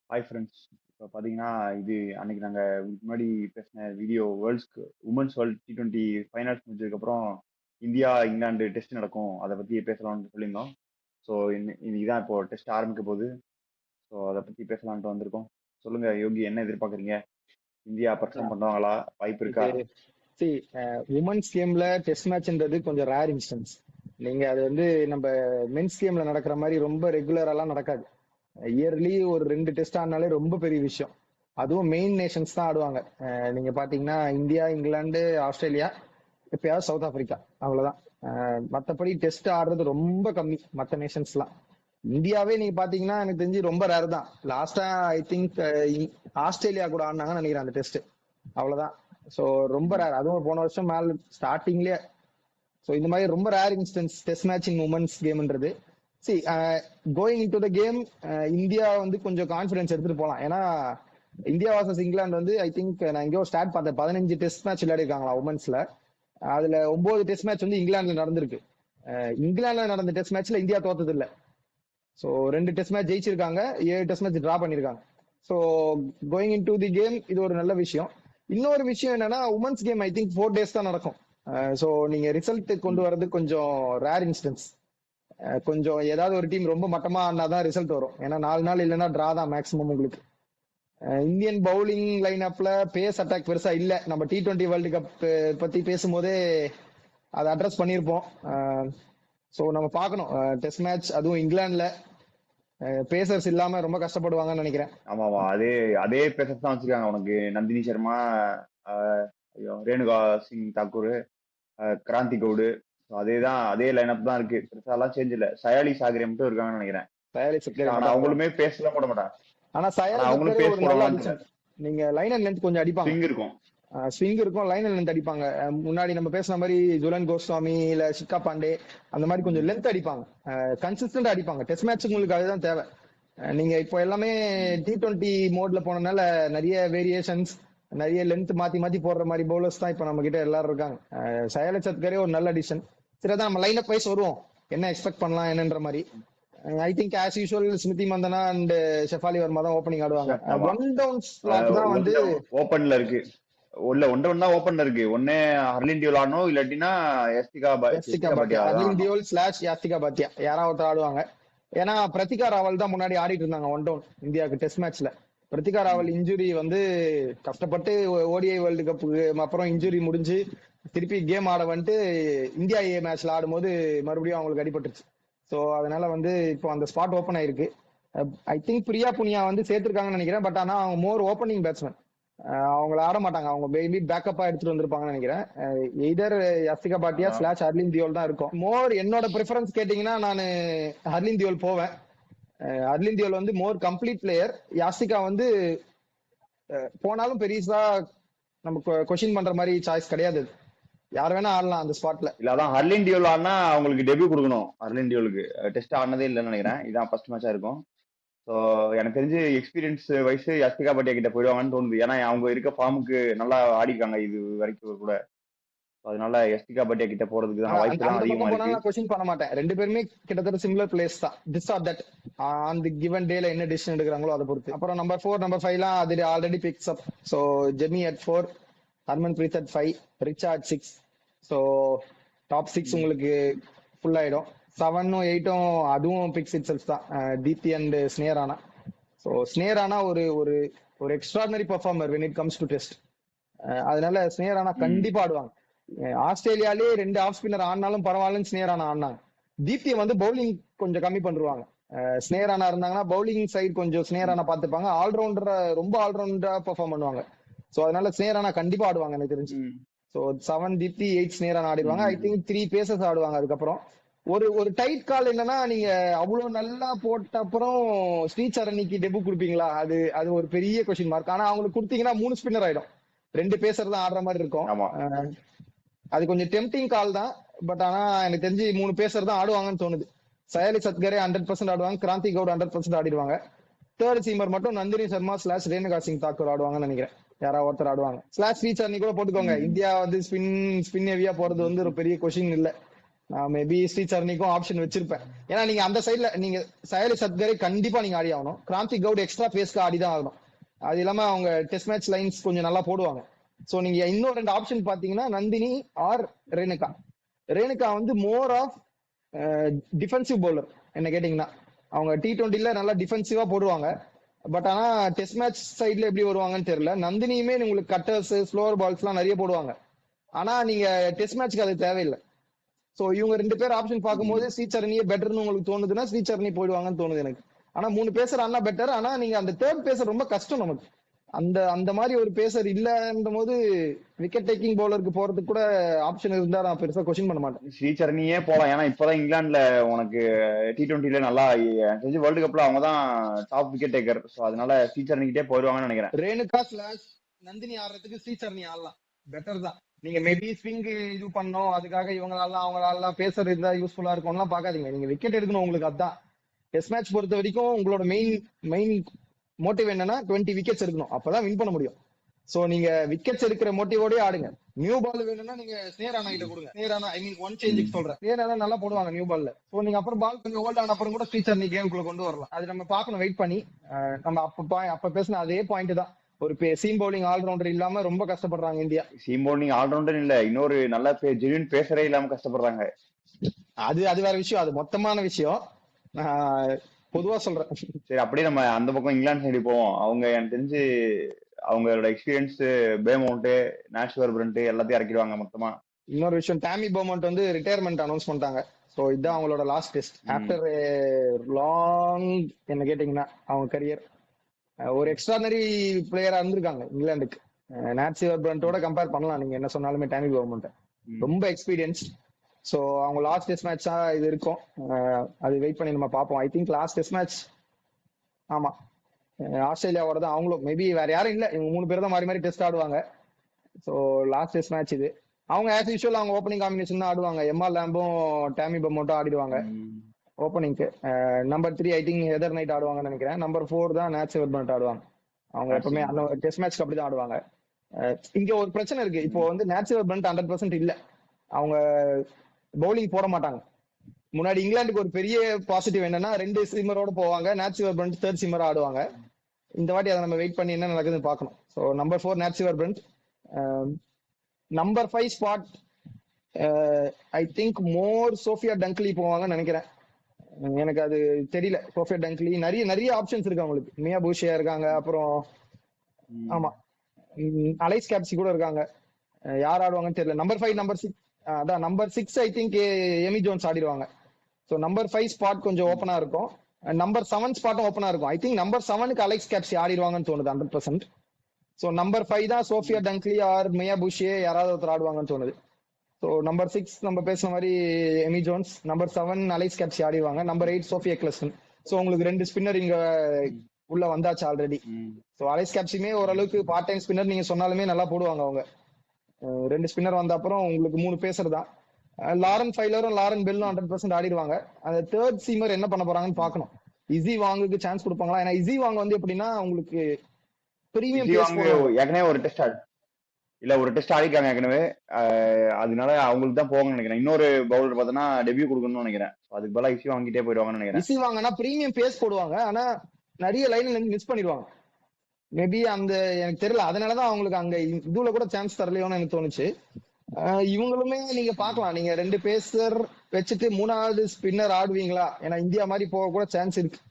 Hi friends. இப்போ பார்த்தீங்கன்னா, இது அன்னைக்கு முன்னாடி பேசின வீடியோ வேர்ல்ட்ஸ்க்கு உமன்ஸ் வேர்ல்ட் T20 ஃபைனல்ஸ் முடிஞ்சதுக்கப்புறம் இந்தியா இங்கிலாந்து டெஸ்ட் நடக்கும். அதை பற்றி பேசலாம்னு சொல்லியிருந்தோம். ஸோ இன்னைக்கு தான் இப்போ டெஸ்ட் ஆரம்பிக்க போகுது. ஸோ அதை பற்றி பேசலான்ட்டு வந்திருக்கோம். சொல்லுங்க யோகி, என்ன எதிர்பார்க்குறீங்க? இந்தியா பர்ஃபார்ம் பண்ணுவாங்களா? வாய்ப்பு இருக்கா? இது சி உமன்ஸ் கேம்ல டெஸ்ட் மேட்ச்ன்றது கொஞ்சம் ரேர் இன்ஸ்டன்ஸ். நீங்க அது வந்து நம்ம மென்ஸ் கேம்ல நடக்கிற மாதிரி ரொம்ப ரெகுலராலாம் நடக்காது. இயர்லி ஒரு 2 டெஸ்ட் ஆனாலே ரொம்ப பெரிய விஷயம். அதுவும் மெயின் நேஷன்ஸ் தான் ஆடுவாங்க. நீங்க பாத்தீங்கன்னா இந்தியா, இங்கிலாந்து, ஆஸ்திரேலியா, எப்பயாவது சவுத் ஆப்பிரிக்கா, அவ்வளவுதான். மத்தபடி டெஸ்ட் ஆடுறது ரொம்ப கம்மி மத்த நேஷன்ஸ்லாம். இந்தியாவே நீங்க பாத்தீங்கன்னா எனக்கு தெரிஞ்சு ரொம்ப ரேர் தான். லாஸ்டா ஐ திங்க் ஆஸ்திரேலியா கூட ஆடினாங்கன்னு நினைக்கிறேன் அந்த டெஸ்ட், அவ்வளவுதான். சோ ரொம்ப ரேர், அதுவும் போன வருஷம் மேல ஸ்டார்டிங்லயே. சோ இந்த மாதிரி ரொம்ப rare instance test match in women's கேம்ன்றது. See going in to the game, India வந்து கொஞ்சம் கான்பிடன்ஸ் எடுத்துட்டு போலாம். ஏன்னா இந்தியா வர்சஸ் இங்கிலாந்து வந்து ஐ திங்க் நான் எங்கேயோ ஸ்டார்ட் பார்த்தேன், 15 டெஸ்ட் மேட்ச் விளையாடி இருக்காங்களா உமன்ஸ்ல. அதுல 9 டெஸ்ட் மேட்ச் வந்து இங்கிலாந்துல நடந்திருக்கு. இங்கிலாந்துல நடந்த டெஸ்ட் மேட்ச்ல இந்தியா தோத்தது இல்ல. ஸோ 2 டெஸ்ட் மேட்ச் ஜெயிச்சிருக்காங்க, 7 டெஸ்ட் மேட்ச் டிரா பண்ணிருக்காங்க. So going in to the game இது ஒரு நல்ல விஷயம். இன்னொரு விஷயம் என்னன்னா women's game I think 4 days தான் நடக்கும். ஸோ நீங்க ரிசல்ட் கொண்டு வர்றது கொஞ்சம் ரேர் இன்ஸ்டன்ஸ். கொஞ்சம் ஏதாவது ஒரு டீம் ரொம்ப மட்டமா ஆனாதான் ரிசல்ட் வரும். ஏன்னா 4 நாள் இல்லைன்னா டிரா தான் மேக்ஸிமம் உங்களுக்கு. இந்தியன் பவுலிங் லைன் அப்ல பேஸ் அட்டாக் பெருசா இல்ல. நம்ம T20 வேர்ல்டு கப் பத்தி பேசும்போதே அதை அட்ரஸ் பண்ணியிருப்போம். ஸோ நம்ம பார்க்கணும் டெஸ்ட் மேட்ச், அதுவும் இங்கிலாந்துல பேசர்ஸ் இல்லாம ரொம்ப கஷ்டப்படுவாங்கன்னு நினைக்கிறேன். ஆமாவா, அதே அதே பேசஸ் தான் வச்சிருக்காங்க. உனக்கு நந்தினி சர்மா, ரேணுகா சிங் தாக்கூர், கிராந்தி கவுடு, அதே லைனப் தான் இருக்கு. பெருசாலாம் சேஞ்ச் இல்ல. சயாலி சாகரே மட்டும் இருக்காங்கன்னு நினைக்கிறேன். ஆனா அவங்களுமே பேசலாம் போட மாட்டாங்க. ஆனா அவங்களும் பேஸ் போடுவாங்க. நீங்க லைன் அண்ட் லென்த் கொஞ்சம் அடிப்பாங்க, ஸ்விங் இருக்கும், ஸ்விங் இருக்கும், லைன் அண்ட் லென்த் அடிப்பாங்க. முன்னாடி நம்ம பேசுன மாதிரி ஜுலன் கோஸ்வாமி இல்ல ஷிக்கா பாண்டே அந்த மாதிரி கொஞ்சம் லென்த் அடிப்பாங்க, கன்சிஸ்டன்டா அடிப்பாங்க. டெஸ்ட் மேட்ச் உங்களுக்கு அதுதான் தேவை. நீங்க இப்போ எல்லாமே T20 மோட்ல போனனால நிறைய வேரியேஷன்ஸ், நிறைய லென்த் மாத்தி மாத்தி போடுற மாதிரி பவுலர்ஸ் தான் இப்ப நம்ம கிட்ட எல்லாரும் இருக்காங்க. சயால சத்கரே ஒரு நல்ல அடிஷன். சரிதான், நம்ம லைன் அப் வைஸ் வருவோம், என்ன எக்ஸ்பெக்ட் பண்ணலாம் என்னன்ற மாதிரி. I think as usual Smriti Mandhana and Shafali Verma தான் ஓப்பனிங் ஆடுவாங்க. ஒன் டவுன் ஸ்லாட் தான் வந்து ஓப்பன்ல இருக்கு. ஒன்னு ஓப்பன்ல இருக்கு. ஒண்ணே ஹர்லின் டியோல் ஆடணும், இல்லாட்டினா யாஸ்திகா பாட்டியா. ஹர்லின் டியோல் ஸ்லாஷ் யாஸ்திகா பாட்டியா யாராவது ஆடுவாங்க. ஏன்னா பிரத்திகா ராவல் தான் முன்னாடி ஆடிட்டு இருந்தாங்க ஒன் டவுன் இந்தியாவுக்கு டெஸ்ட் மேட்ச்ல. பிரத்திகா ராவல் இன்ஜுரி வந்து கஷ்டப்பட்டு ஓடிஐ வேர்ல்டு கப்புக்கு அப்புறம் இன்ஜுரி முடிஞ்சு திருப்பி கேம் ஆட வந்துட்டு இந்தியா ஏ மேட்ச்ல ஆடும்போது மறுபடியும் அவங்களுக்கு அடிபட்டுருச்சு. ஸோ அதனால வந்து இப்போ அந்த ஸ்பாட் ஓப்பன் ஆயிருக்கு. ஐ திங்க் பிரியா புனியா வந்து சேர்த்திருக்காங்கன்னு நினைக்கிறேன். பட் ஆனா அவங்க மோர் ஓப்பனிங் பேட்ஸ்மேன், அவங்கள ஆட மாட்டாங்க. அவங்க மேபி பேக்கப்பா எடுத்துட்டு வந்திருப்பாங்கன்னு நினைக்கிறேன். எய்தர் யாஸ்திகா பாட்டியா ஸ்லாஷ் ஹர்லின் தியோல் தான் இருக்கும். மோர் என்னோட ப்ரிஃபரன்ஸ் கேட்டீங்கன்னா நான் ஹர்லின் தியோல் போவேன். ஹர்லின் தியோல் வந்து மோர் கம்ப்ளீட் பிளேயர். யாஸ்திகா வந்து போனாலும் பெரியசா நமக்கு கொஸ்டின் பண்ற மாதிரி சாய்ஸ் கிடையாது. யார் வேணா ஆடலாம் அந்த ஸ்பாட்ல. இல்ல அதான் ஹர்லின் டியோல் ஆனா அவங்களுக்கு டெபியூ கொடுக்கணும். ஹர்லின் டியோலுக்கு டெஸ்ட் ஆனதே இல்லைன்னு நினைக்கிறேன். இதான் ஃபர்ஸ்ட் மேட்சா இருக்கும். ஸோ எனக்கு தெரிஞ்சு எக்ஸ்பீரியன்ஸ் வைஸ் யாஸ்திகா பாட்டியா கிட்ட போயிடுவாங்கன்னு தோணுது. ஏன்னா அவங்க இருக்க ஃபார்முக்கு நல்லா ஆடிக்காங்க இது வரைக்கும் கூட. அதனால யாஸ்திகா பாட்டியா கிட்ட போறதுக்கு தான் வாய்ப்பு தான் அதிகமா இருக்கு. நான் கொஸ்டின் பண்ண மாட்டேன். ரெண்டு பேருமே கிட்டத்தட்ட சிமிலர் பிளேஸ் தான். This or that on the given டேல என்ன டிசிஷன் எடுக்கிறாங்களோ அதை பொறுத்து. அப்புறம் நம்பர் 4 நம்பர் 5லாம் அது already fix up. So Jamie at 4, Harmanpreet at 5, Richa at 6. So top 6 உங்களுக்கு ஃபுல் ஆயிடும். 7ம் 8ம் அதுவும் பிக்ஸ் இட் செல்ஃப் தான், தீப்தி அண்ட் ஸ்னேஹா ராணா. ஸோ ஸ்னேஹா ராணா ஒரு ஒரு ஒரு extraordinary performer when it comes to test. அதனால ஸ்னேஹா ராணா கண்டிப்பா ஆடுவாங்க. ஆஸ்திரேலியாலே 2 ஆஃப் ஸ்பின்னர் ஆடினாலும் பரவாயில்லன்னு ஸ்னேஹா ராணா ஆடினாங்க. தீப்தியை வந்து பவுலிங் கொஞ்சம் கம்மி பண்ணிருவாங்க. ஸ்னேஹா ராணா இருந்தாங்கன்னா பவுலிங் சைடு கொஞ்சம் ஸ்னேஹா ராணா பார்த்துப்பாங்க. ஆல்ரவுண்டர் ரொம்ப ஆல்ரவுண்டரா பெர்ஃபார்ம் பண்ணுவாங்க. ஸோ அதனால ஸ்னேஹா ராணா கண்டிப்பா ஆடுவாங்க எனக்கு தெரிஞ்சு. ஸோ 7 தீப்தி, 8 ஸ்னேஹா ராணா ஆடிடுவாங்க. ஐ திங்க் 3 பேசஸ் ஆடுவாங்க. அதுக்கப்புறம் ஒரு ஒரு டைட் கால் என்னன்னா, நீங்க அவ்வளவு நல்லா போட்ட அப்புறம் ஸ்ரீசரணிக்கு டெபு கொடுப்பீங்களா? அது அது ஒரு பெரிய கொஸ்டின் மார்க். ஆனா அவங்களுக்கு கொடுத்தீங்கன்னா 3 ஸ்பின்னர் ஆயிடும், 2 பேசர் தான் ஆடுற மாதிரி இருக்கும். அது கொஞ்சம் டெம்டிங் கால் தான். பட் ஆனா எனக்கு தெரிஞ்சு 3 பேசர் தான் ஆடுவாங்கன்னு தோணுது. சயாலி சத்கரே 100% ஆடுவாங்க, கிராந்தி கவுட் 100% ஆடிடுவாங்க. தேர்ட் சீமர் மட்டும் நந்தினி சர்மா ஸ்லாஷ் ரேணுகா சிங் தாக்கூர் ஆடுவாங்கன்னு நினைக்கிறேன். யாராவது ஒருத்தர் ஆடுவாங்க. ஸ்லாஷ் ஸ்ரீசரணி கூட போட்டுக்கோங்க. இந்தியா வந்து ஸ்பின் ஹெவியா போறது வந்து ஒரு பெரிய கொஸ்டின் இல்ல. நான் மேபி ஸ்ரீசரணிக்கும் ஆப்ஷன் வச்சிருப்பேன். ஏன்னா நீங்க அந்த சைட்ல நீங்க சயலி சத்கரை கண்டிப்பா நீங்க ஆடி ஆகணும். கிராந்தி கவுட் எக்ஸ்ட்ரா பேஸ்க்கு ஆடி தான் ஆகணும். அது இல்லாம அவங்க டெஸ்ட் மேட்ச் லைன்ஸ் கொஞ்சம் நல்லா போடுவாங்க. சோ நீங்க இன்னும் 2 ஆப்ஷன் பாத்தீங்கன்னா நந்தினி ஆர் ரேணுகா. ரேணுகா வந்து மோர் ஆஃப் டிஃபென்சிவ் பவுலர் என்ன கேட்டீங்கன்னா. அவங்க T20ல நல்லா டிஃபென்சிவா போடுவாங்க. பட் ஆனா டெஸ்ட் மேட்ச் சைட்ல எப்படி வருவாங்கன்னு தெரியல. நந்தினியுமே உங்களுக்கு கட்டர்ஸ் ஸ்லோவர் பால்ஸ் எல்லாம் நிறைய போடுவாங்க. ஆனா நீங்க டெஸ்ட் மேட்ச்க்கு அது தேவையில்லை. சோ இவங்க 2 பேர் ஆப்ஷன் பார்க்கும்போது ஸ்ரீசரணியே பெட்டர்னு உங்களுக்கு தோணுதுன்னா ஸ்ரீசரணி போயிடுவாங்கன்னு தோணுது எனக்கு. ஆனா 3 பேசர் ஆனா பெட்டர். ஆனா நீங்க அந்த தேர்ட் பேசர் ரொம்ப கஷ்டம் நமக்கு. அந்த அந்த மாதிரி ஒரு பேசர் இல்லன்ற போது விக்கெட் டேக்கிங் பவுலருக்கு போறதுக்கு கூட ஆப்ஷன் இருந்தா நான் பெருசா கொஸ்டின் பண்ண மாட்டேன். ஸ்ரீசரணியே போலாம். ஏன்னா இப்பதான் இங்கிலாந்துல உனக்கு T20ல நல்லா எனக்கு தெரிஞ்சு வேர்ல்டு கப்ல அவங்க தான் டாப் விக்கெட் டேக்கர். ஸோ அதனால ஸ்ரீசரணிக்கிட்டே போயிடுவாங்கன்னு நினைக்கிறேன். ரேணுகா ஸ்லாஷ் நந்தினி ஆடுறதுக்கு ஸ்ரீசரணி ஆடலாம், பெட்டர் தான். நீங்க மேபி ஸ்விங் இது பண்ணோம் அதுக்காக இவங்களாலாம் அவங்களாலாம் பேசர் இருந்தா யூஸ்ஃபுல்லா இருக்கும்லாம் பாக்காதீங்க. நீங்க விக்கெட் எடுக்கணும், உங்களுக்கு அதான். டெஸ்ட் மேட்ச் பொறுத்த வரைக்கும் உங்களோட மெயின் மோட்டிவ் என்னன்னா 20 விக்கெட்ஸ் எடுக்கணும், அப்பதான் வின் பண்ண முடியும். சோ நீங்க விக்கெட்ஸ் எடுக்கிற மோட்டிவோடய ஆடுங்க. நியூ பால் வேணும்னா நீங்க ஸ்னேர் ஆனா கிட்ட கொடுங்க. ஸ்னேர் ஆனா ஐ மீன் ஒன் சேஞ்சுக்கு சொல்றேன். ஸ்னேர் ஆனா நல்லா போடுவாங்க நியூ பால்ல. சோ நீங்க அப்புறம் பால் கொஞ்சம் ஓல்ட் ஆன அப்புறம் கூட ஸ்ரீசரணி கேமுக்குள்ள கொண்டு வரலாம். அது நம்ம பார்க்கணும் வெயிட் பண்ணி. நம்ம அப்ப பேசின அதே பாயிண்ட் தான். ஒரு சீம் பவுலிங் ஆல்ரவுண்டர் இல்லாம ரொம்ப கஷ்டப்படுறாங்க இந்தியா. சீம் பவுலிங் ஆல்ரவுண்டர் இல்ல, இன்னொரு நல்ல ஜென்யூன் பேசரே இல்லாம கஷ்டப்படுறாங்க. அது வேற விஷயம், அது மொத்தமான விஷயம். பொதுவா சொல்றேன். சரி, அப்படியே நம்ம அந்த பக்கம் இங்கிலாந்து சைடு போவோம். அவங்க எனக்கு தெரிஞ்சு அவங்களோட எக்ஸ்பீரியன்ஸ் பேமவுண்ட் நேஷுவர் பிரண்ட் எல்லாத்தையும் இறக்கிடுவாங்க மொத்தமா. இன்னொரு விஷயம், டாமி பர்மவுண்ட் வந்து ரிட்டையர்மெண்ட் அனௌன்ஸ் பண்ணிட்டாங்க. சோ இதுதான் அவங்களோட லாஸ்ட் டெஸ்ட் ஆஃப்டர் லாங் என்ன கேட்டீங்கன்னா அவங்க கரியர். ஒரு எக்ஸ்ட்ரானரி பிளேயரா இருந்திருக்காங்க இங்கிலாந்துக்கு. நேட்சிவர் பிரண்டோட கம்பேர் பண்ணலாம் நீங்க என்ன சொன்னாலுமே டாமி பர்மவுண்ட் ரொம்ப எக்ஸ்பீரியன்ஸ். சோ அவங்க லாஸ்ட் டெஸ்ட் மேட்சா இது இருக்கும். அது வெயிட் பண்ணி நம்ம பார்ப்போம். I think last test match ஆமா ஆஸ்திரேலியாவோட தான். அவங்களும் மேபி வேற யாரும் இல்ல, இவங்க 3 பேர் தான் மாறி மாறி டெஸ்ட் ஆடுவாங்க. சோ லாஸ்ட் டெஸ்ட் மேட்ச் இது. அவங்க ஆஸ் யூஷுவல் அவங்க ஓப்பனிங் காம்பினேஷன் தான் ஆடுவாங்க. எம்ஆர் லேம்பும் டாமி பர்மவுண்டும் ஆடிடுவாங்க ஓப்பனிங்க்கு. Number 3 I think Heather Knight ஆடுவாங்கன்னு நினைக்கிறேன். நம்பர் 4 தான் நேட்சிவர் பிரண்ட் ஆடுவாங்க. அவங்க எப்பவுமே அந்த டெஸ்ட் மேட்ச்க்கு அப்படிதான் ஆடுவாங்க. இங்க ஒரு பிரச்சனை இருக்கு. இப்போ வந்து நேட்சிவர் பிரண்ட் 100% இல்ல. அவங்க பவுலிங் போட மாட்டாங்க. முன்னாடி இங்கிலாந்துக்கு ஒரு பெரிய பாசிட்டிவ் என்னன்னா 2 சீமரோட போவாங்க. நேட்சிவர் பிரண்ட் தேர்ட் சீமரா ஆடுவாங்க. இந்த வாட்டி அதை நம்ம வெயிட் பண்ணி என்ன நடக்குதுன்னு பார்க்கணும். So number 4 Nat Sciver Brunt. Number 5 spot I think more Sophia Dunkley போவாங்கன்னு நினைக்கிறேன். எனக்கு அது தெரியல. சோஃபியா டங்க்லி நிறைய ஆப்ஷன்ஸ் இருக்கு அவங்களுக்கு. மியா பூஷியா இருக்காங்க, அப்புறம் ஆமா அலைஸ் கேப்சி கூட இருக்காங்க. யார் ஆடுவாங்கன்னு தெரியல. நம்பர் 5 நம்பர் 6 அதான் number 6 I think Amy Jones ஆடிடுவாங்க. ஸோ நம்பர் 5 ஸ்பாட் கொஞ்சம் ஓப்பனா இருக்கும். நம்பர் 7 ஸ்பாட்டும் ஓப்பனா இருக்கும். ஐ திங்க் நம்பர் 7க்கு அலைஸ் கேப்சி ஆடிடுவாங்கன்னு தோணுது 100%. ஸோ நம்பர் 5 தான் Sophia Dunkley or Maia Bouchier யாராவது ஒருத்தர் ஆடுவாங்கன்னு தோணுது. ஸோ நம்பர் 6 நம்ம பேசுன மாதிரி Amy Jones. Number 7 Alice Capsey ஆடிடுவாங்க. Number 8 Sophia Ecclestone. ஸோ உங்களுக்கு 2 ஸ்பின்னர் இங்க உள்ள வந்தாச்சு ஆல்ரெடி. ஸோ அலைஸ் கேப்சியுமே ஓரளவுக்கு பார்ட் டைம் ஸ்பின்னர் நீங்க சொன்னாலுமே நல்லா போடுவாங்க அவங்க. 2 ஸ்பின்னர் வந்த அப்புறம் உங்களுக்கு 3 பேசர் தான். லாரன் ஃபைலரும் லாரன் பெல்லும் 100% ஆடிடுவாங்க. அந்த தேர்ட் சீமர் என்ன பண்ண போறாங்கன்னு பாக்கணும். இசி வாங்குக்கு சான்ஸ் கொடுப்பாங்களா? ஏன்னா இசி வாங்க வந்து எப்படின்னா உங்களுக்கு பிரீமியம் ஏற்கனவே ஒரு டெஸ்ட் ஆடிருக்காங்க ஏற்கனவே. அதனால அவங்களுக்கு தான் போவாங்கன்னு நினைக்கிறேன். இன்னொரு பவுலர் பார்த்தோன்னா டெபியூ கொடுக்கணும்னு நினைக்கிறேன். அதுக்கு பதிலாக இசி வாங்கிட்டே போயிடுவாங்கன்னு நினைக்கிறேன். இசி வாங்கினா பிரீமியம் பேஸ் போடுவாங்க. ஆனா நிறைய லைன்ல இருந்து மிஸ் பண்ணிடுவாங்க. மேபி அந்த எனக்கு தெரியல. அதனாலதான் அவங்களுக்கு அங்க இதுல கூட சான்ஸ் தரலையோன்னு எனக்கு தோணுச்சு. இவங்களுமே நீங்க பாக்கலாம். நீங்க 2 பேசர் வச்சுட்டு 3வது ஸ்பின்னர் ஆடுவீங்களா? ஏன்னா இந்தியா மாதிரி போக கூட சான்ஸ் இருக்கு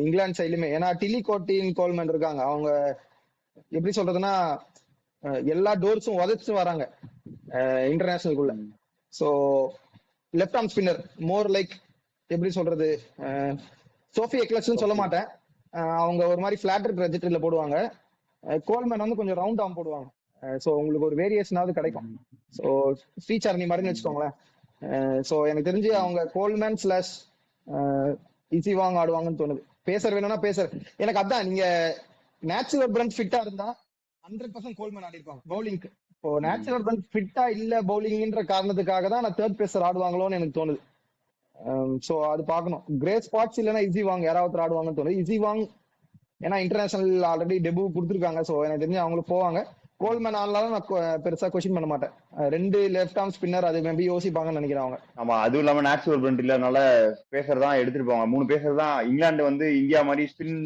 இங்கிலாந்து சைட்லுமே. ஏன்னா டில்லி கோட்டின் கோல்மேன் இருக்காங்க. அவங்க எப்படி சொல்றதுன்னா எல்லா டோர்ஸும் உதச்சு வராங்க இன்டர்நேஷனலுக்குள்ள. So left arm spinner more like எப்படி சொல்றது, சோஃபி எக்லஸ்ன்னு சொல்ல மாட்டேன். அவங்க ஒரு மாதிரி பிளாட்டர் ட்ரெஜெக்டரியில போடுவாங்க. கோல்மேன் வந்து கொஞ்சம் ரவுண்ட் ஆர்ம் போடுவாங்க. சோ உங்களுக்கு ஒரு வேரியேஷனாவது கிடைக்கும். சோ ஸ்ரீசரணி மாதிரின்னு வச்சுக்கோங்களேன். சோ எனக்கு தெரிஞ்சு அவங்க கோல்மேன் ஸ்லாஷ் இசி வாங்க ஆடுவாங்கன்னு தோணுது. பேசர் வேணும்னா பேசர். எனக்கு அதான் நீங்க நேச்சுரல் பிரண்ட் ஃபிட்டா இருந்தா 100% கோல்மேன் ஆடி இருப்பாங்க பவுலிங்க்கு. இப்போ நேச்சுரல் பிரண்ட் ஃபிட்டா இல்ல பவுலிங்ன்ற காரணத்துக்காக தான் நான் தேர்ட் பேசர் ஆடுவாங்களோன்னு எனக்கு தோணுது. சோ அது பாக்கணும். கிரே ஸ்பாட்ஸ் இல்லைன்னா இசி வாங்க யாராவது ஆடுவாங்கன்னு தோணுது. இசி வாங் ஏன்னா இன்டர்நேஷனல் ஆல்ரெடி டெபு கொடுத்துருக்காங்க. சோ எனக்கு தெரிஞ்சு அவங்களுக்கு போவாங்க. கோல்மேன் ஆனாலும் நான் பெருசா கொஸ்டின் பண்ண மாட்டேன். ரெண்டு லெஃப்ட் ஆர்ம் ஸ்பின்னர் அது மேபி யோசிப்பாங்கன்னு நினைக்கிறேன் அவங்க. ஆமா, அதுவும் இல்லாம நேச்சுரல் பிளண்ட் இல்லாதனால பேசர் தான் எடுத்துட்டு போவாங்க. 3 பேசர் தான். இங்கிலாந்து வந்து இந்தியா மாதிரி ஸ்பின்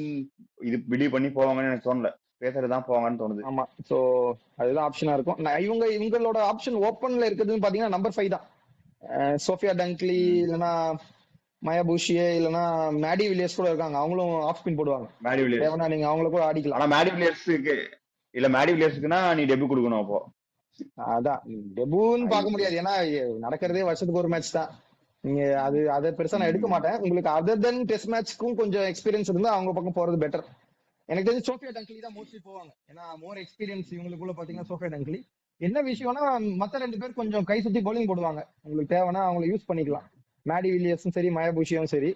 இது பிலீவ் பண்ணி போவாங்கன்னு எனக்கு தோணல. பேசர் தான் போவாங்கன்னு தோணுது. ஆமா, சோ அதுதான் ஆப்ஷனா இருக்கும். இவங்களோட ஆப்ஷன் ஓப்பன்ல இருக்குதுன்னு பாத்தீங்கன்னா நம்பர் 5 தான். சோஃபியா டங்க்லி இல்லனா மயா பூஷியே இல்லனா மேடி வில்லியர்ஸ் கூட இருக்காங்க. அவங்களும் ஆஃப் ஸ்பின் போடுவாங்க. மேடி வில்லியர்ஸ் தேவனா நீங்க அவங்கள கூட ஆடிக்கலாம். ஆனா மேடி வில்லியர்ஸ்க்குனா நீ டெபியூ கொடுக்கணும். அப்போ அதான் டெபுன்னு பார்க்க முடியாது. ஏன்னா நடக்கிறதே வருஷத்துக்கு ஒரு மேட்ச் தான். நீங்க அதை பெருசா நான் எடுக்க மாட்டேன். உங்களுக்கு அதர் தென் டெஸ்ட் மேட்ச்க்கும் கொஞ்சம் எக்ஸ்பீரியன்ஸ் இருந்தா அவங்க பக்கம் போறது பெட்டர். எனக்கு தெரிஞ்சு சோஃபியா டங்க்லி தான் மோஸ்ட்லி போவாங்க. ஏன்னா மோர் எக்ஸ்பீரியன்ஸ் இவங்களுக்குள்ள பாத்தீங்கன்னா சோஃபியா டங்க்லி. என்ன விஷயம்னா மத்த 2 பேர் கொஞ்சம் கை சுத்தி பவுலிங் போடுவாங்க. உங்களுக்கு தேவைன்னா அவங்களை யூஸ் பண்ணிக்கலாம். மேடி வில்லியர்ஸும் சரி மயாபூஷியும் சரி.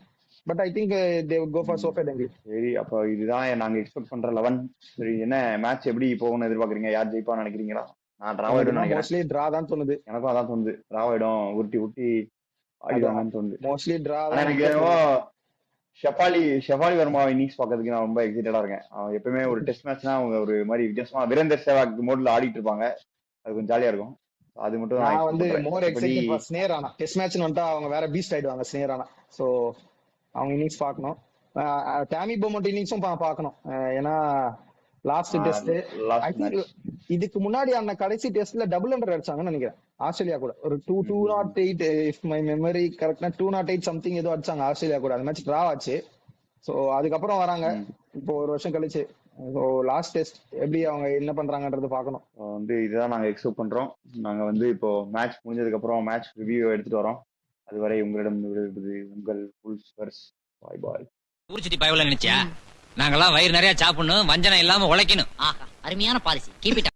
But I think they would go for Sophia Dunkley. சரி, அப்போ இதுதான் நாங்க எக்ஸ்பெக்ட் பண்ற 11. சரி, என்ன மேட்ச் எப்படி போகும்னு எதிர்பார்க்கறீங்க? யார் ஜெயிப்பான்னு நினைக்கிறீங்களா? நான் டிரா ஆயிடும் நினைக்கிறேன். மோஸ்ட்லி டிரா தான் தோணுது. எனக்கும் அதான் தோணுது. டிரா ஆயிடும், உருட்டி ஆடிடுவாங்கன்னு தோணுது. Mostly draw. எனக்கு என்னவோ ஷெஃபாலி வர்மா இன்னிங்ஸ் பாக்கிறதுக்கு நான் ரொம்ப எக்ஸைட்டடா இருக்கேன். அவன் எப்பவுமே ஒரு டெஸ்ட் மேட்ச்னா அவங்க ஒரு மாதிரி வித்தியாசமா வீரேந்தர் சேவாக் மோட்ல ஆடிட்டு இருப்பாங்க. அது கொஞ்சம் ஜாலியா இருக்கும். அது மட்டும் நான் வந்து more excited for Sneh Rana. Test மேட்ச்னு வந்துட்டா அவங்க வேற பீஸ்ட் ஆயிடுவாங்க ஸ்னேர் ராணா. சோ அவங்க இன்னிங்ஸ் பார்க்கணும். டாமி பொமோட் இன்னிங்ஸும் பார்க்கணும். ஏன்னா லாஸ்ட் டெஸ்ட் இதுக்கு முன்னாடி அந்த கடைசி டெஸ்ட்ல டபுள் அண்டர் அடிச்சாங்கன்னு நினைக்கிறேன். ஆஸ்திரேலியா கூட ஒரு 208 இஃப் மை மெமரி கரெக்ட்னா 208 சம்திங் ஏதோ அடிச்சாங்க ஆஸ்திரேலியா கூட. அந்த மேட்ச் டிரா ஆச்சு. சோ அதுக்கப்புறம் வராங்க இப்போ ஒரு வருஷம் கழிச்சு. லாஸ்ட் டெஸ்ட் எப்படி அவங்க என்ன பண்றாங்கன்றது பார்க்கணும். வந்து இதுதான் நாங்க எக்ஸ்பெக்ட் பண்றோம். நாங்க வந்து இப்போ மேட்ச் முடிஞ்சதுக்கு அப்புறம் மேட்ச் ரிவ்யூ எடுத்துட்டு வரோம். அதுவரை உங்களிடம் உங்கள் புல்ஸ்வர்ஸ். பாய் பாய். ஊர் சுத்தி பயவுல நினைச்சா நாங்கெல்லாம் வயிறு நிறைய சாப்பிடணும், வஞ்சனம் இல்லாம உழைக்கணும். ஆஹா, அருமையான பாலிசி. Keep it